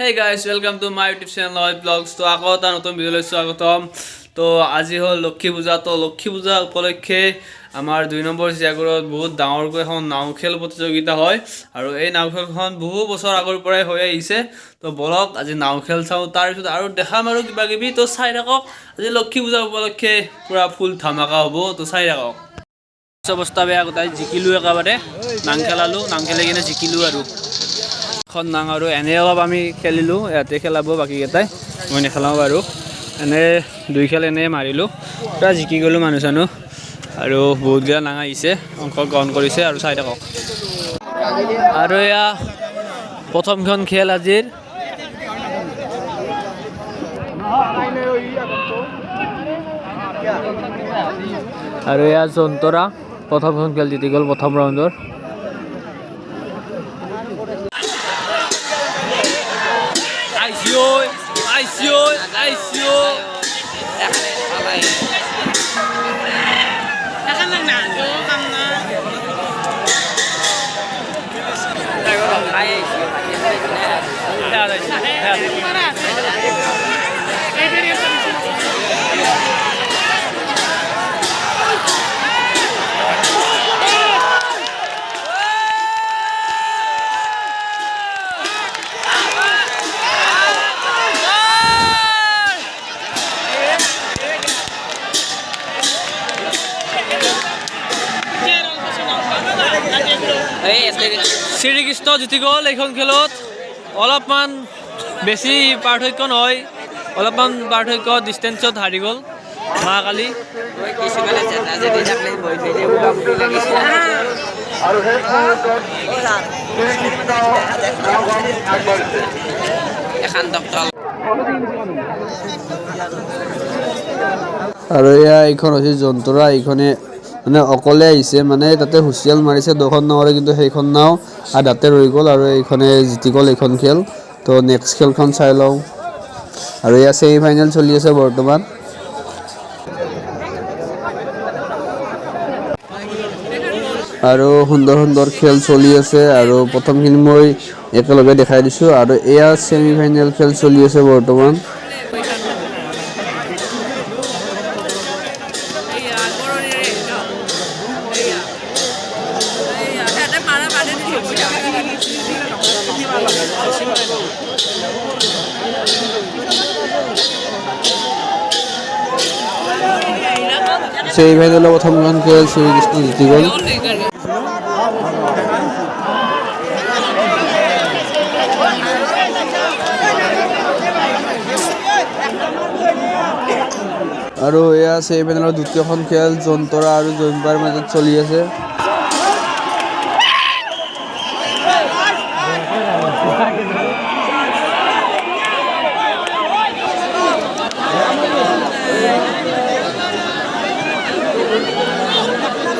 Hey guys, welcome to my YouTube channel Lloyd Vlogs. তো আকৌ এটা নতুন ভিডিঅ'লৈ স্বাগতম। তো আজি হ'ল লক্ষী পূজা। তো লক্ষী পূজা উপলক্ষে আমাৰ 2 নম্বৰ জিয়াগৰত বহুত ডাঙৰকৈ এখন নাও খেল প্ৰতিযোগিতা হয় আৰু এই নাও খেলখন বহু বছৰ আগৰ পৰাই হৈ আহিছে। তো বলক আজি নাও খেল চাওঁ, তাৰ পিছত আৰু দেখাম আৰু কিবা কিবি। তো চাই থাকক, আজি লক্ষী পূজা উপলক্ষে পুৰা ফুল ধামাকা হ'ব। তো চাই থাকক। অৱস্থা বেয়া, গোটাই জিকিলোঁ একেবাৰে। নাং খেলালোঁ, নাং খেলি কিনে জিকিলোঁ আৰু এখন নাং আৰু এনে অলপ আমি খেলিলোঁ। ইয়াতে খেলাব বাকীকেইটাই, মই নেখেলাওঁ বাৰু। এনে 2 খেল এনে মাৰিলোঁ, প্ৰায় জিকি গ'লোঁ মানুহ চানুহ আৰু বহুতকেইটা নাং আহিছে, অংশগ্ৰহণ কৰিছে আৰু চাই থাকক। আৰু এয়া প্ৰথমখন খেল আজিৰ। আৰু এয়া জন্তৰা প্ৰথমখন খেল জিতি গ'ল প্ৰথম ৰাউণ্ডৰ। শ্ৰীকৃষ্ণ জিতি গ'ল এইখন খেলত। অলপমান বেছি পাৰ্থক্য নহয়, অলপমান পাৰ্থক্য ডিষ্টেঞ্চত হাৰি গ'ল মা কালি। আৰু এয়া এইখন হৈছে জন্তৰা। এইখনে মানে অকলে আহিছে, মানে তাতে হুচিয়াল মাৰিছে 2খন নাৱৰে, কিন্তু সেইখন নাও আধাতে ৰৈ গ'ল আৰু এইখনে জিতি গ'ল এইখন খেল। তো নেক্সট খেলখন চাই লওঁ। আৰু এয়া ছেমি ফাইনেল চলি আছে বৰ্তমান। আৰু সুন্দৰ সুন্দৰ খেল চলি আছে আৰু প্ৰথমখিনি মই একেলগে দেখাই দিছোঁ। আৰু এয়া ছেমি ফাইনেল খেল চলি আছে বৰ্তমান। ছেমি ফাইনেলৰ প্ৰথমখন খেল শ্ৰীকৃষ্ণ জিতি গ'ল। আৰু এয়া ছেমি ফাইনেলৰ দ্বিতীয়খন খেল জন্তৰা আৰু জৈম্বাৰ মাজত চলি আছে।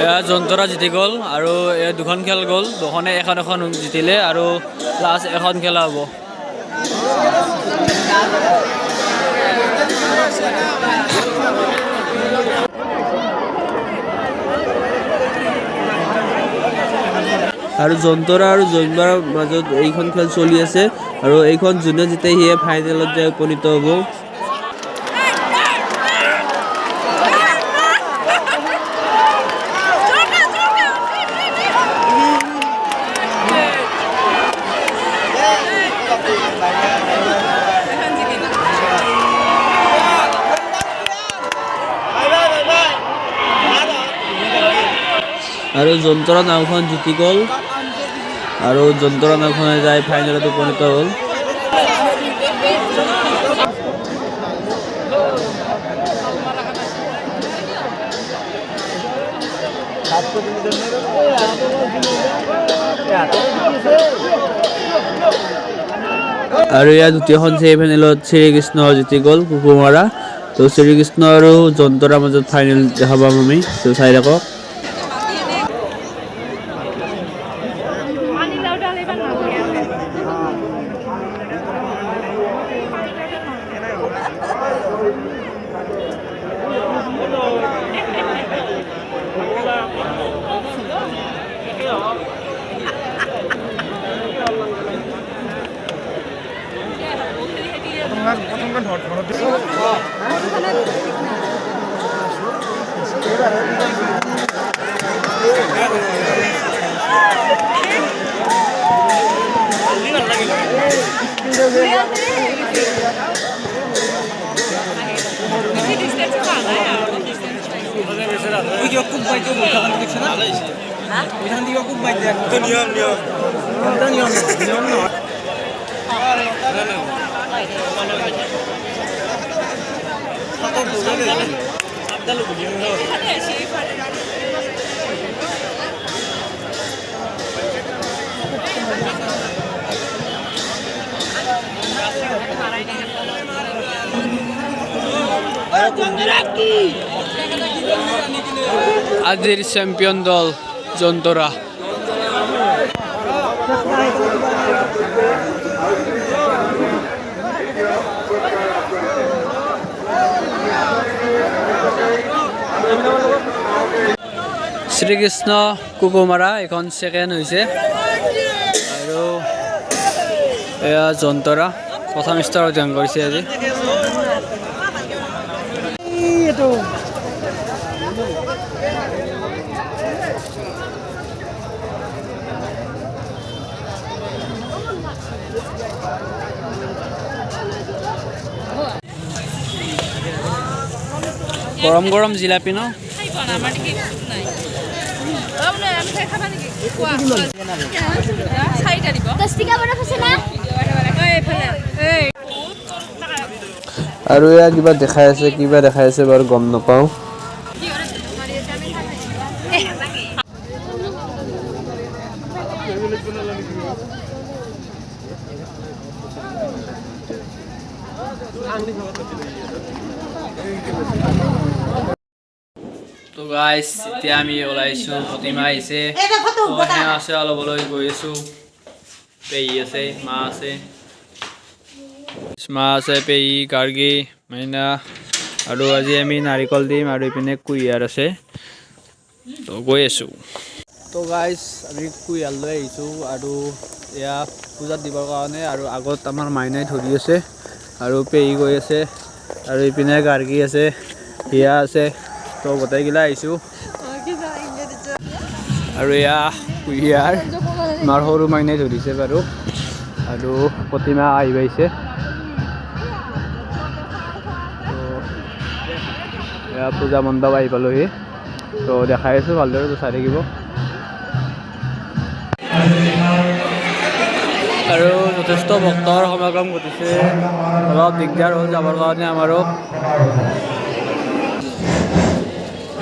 এয়া জন্তৰা জিতি গ'ল আৰু এয়া 2খন খেল গ'ল, 2খনে এখন জিতিলে আৰু লাষ্ট এখন খেলা হ'ব। আৰু জন্তৰা আৰু জৈম্বাৰৰ মাজত এইখন খেল চলি আছে আৰু এইখন যোনে জিতে সিয়ে ফাইনেলত যায় উপনীত হ'ব। আৰু জন্তৰা নাওখন জিতি গ'ল আৰু জন্তৰা নাওখনে যায় ফাইনেলত উপনীত হ'ল। আৰু ইয়াৰ দ্বিতীয়খন ছেমি ফাইনেলত শ্ৰীকৃষ্ণ জিতি গ'ল কুকুমাৰা। তো শ্ৰীকৃষ্ণ আৰু জন্তৰাৰ মাজত ফাইনেল দেখা পাম আমি। তো চাই থাকক। আজিৰ চেম্পিয়ন দল যন্তৰা। শ্ৰীকৃষ্ণ কুকুমাৰা এখন ছেকেণ্ড হৈছে আৰু এয়া যন্তৰা প্ৰথম ষ্টাৰত জইন কৰিছে আজি। গৰম গৰম জিলাপি ন? আৰু এয়া কিবা দেখাই আছে বাৰু গম নাপাওঁ। তো গাইছ এতিয়া আমি ওলাইছোঁ, প্ৰতিমা আহিছে, সেৱা চেৱা ল'বলৈ গৈ আছোঁ। পেহী আছে, মা আছে, পেহী, গাৰ্গী, মাইনা আৰু আজি আমি নাৰিকল দিম আৰু ইপিনে কুঁহিয়াৰ আছে। তো গৈ আছোঁ। তো গাইছ আমি কুঁহিয়াৰ লৈ আহিছোঁ আৰু এয়া পূজাত দিবৰ কাৰণে। আৰু আগত আমাৰ মাইনাই ধৰি আছে আৰু পেহী গৈ আছে আৰু ইপিনে গাৰ্গী আছে, হিয়া আছে। তো গোটেইগিলা আহিছোঁ আৰু এয়া কুঁহিয়াৰ আমাৰ সৰু মাইনাই ধৰিছে বাৰু আৰু প্ৰতিমা আহি পাইছে। এয়া পূজা মণ্ডপ আহি পালোহি। তো দেখাই আছোঁ, ভালদৰে চাই থাকিব। আৰু যথেষ্ট ভক্তৰ সমাগম ঘটিছে, অলপ দিগদাৰ হ'ল যাবৰ কাৰণে আমাৰো।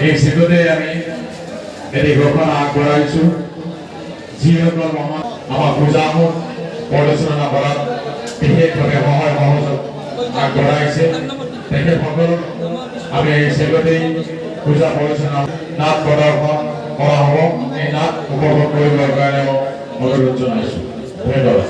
এই ক্ষেত্ৰতে আমি এটি ঘোষণা আগবঢ়াইছোঁ, যিসকল আমাৰ পূজাসমূহ পৰিচালনা কৰাত বিশেষভাৱে সহায় সহযোগ আগবঢ়াইছে তেখেতসকলক আমি এই ক্ষেত্ৰতেই পূজা পৰিচালনা নাট প্ৰদৰ্শন কৰা হ'ব। এই নাট উপভোগ কৰিবৰ কাৰণেও অনুৰোধ জনাইছোঁ। ধন্যবাদ।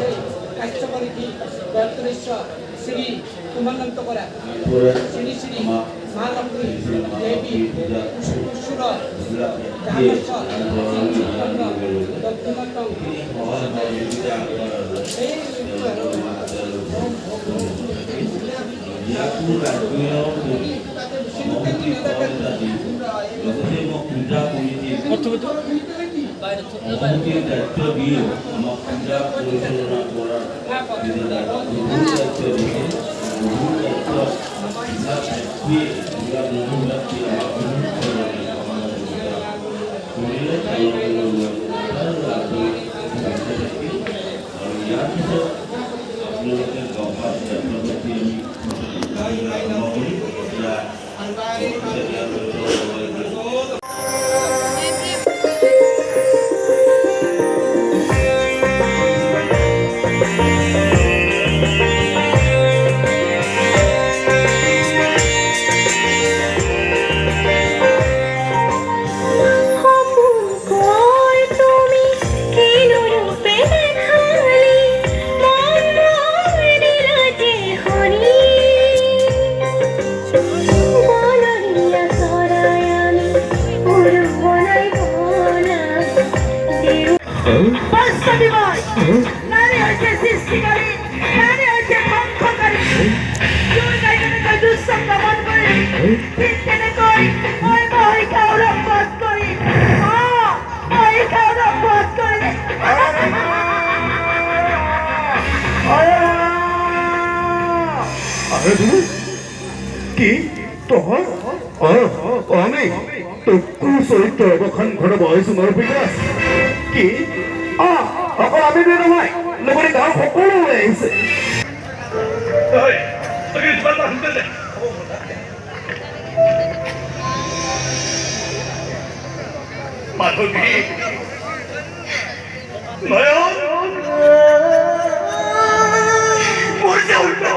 ঠিক তেনেকৈ মই মহিষাসুৰক বধ কৰি মহিষাসুৰক বধ কৰি আৰে তুমি কি তোৰ আমি তোকু চৰিত্ৰ অৱসান ঘটাব আহিছো মোৰ পিতা কি অকল আমি দুই নহয় লগতে গাঁৱৰ সকলো ওলাই আহিছে মাধৱী নয়ন মোৰ যে উল্টা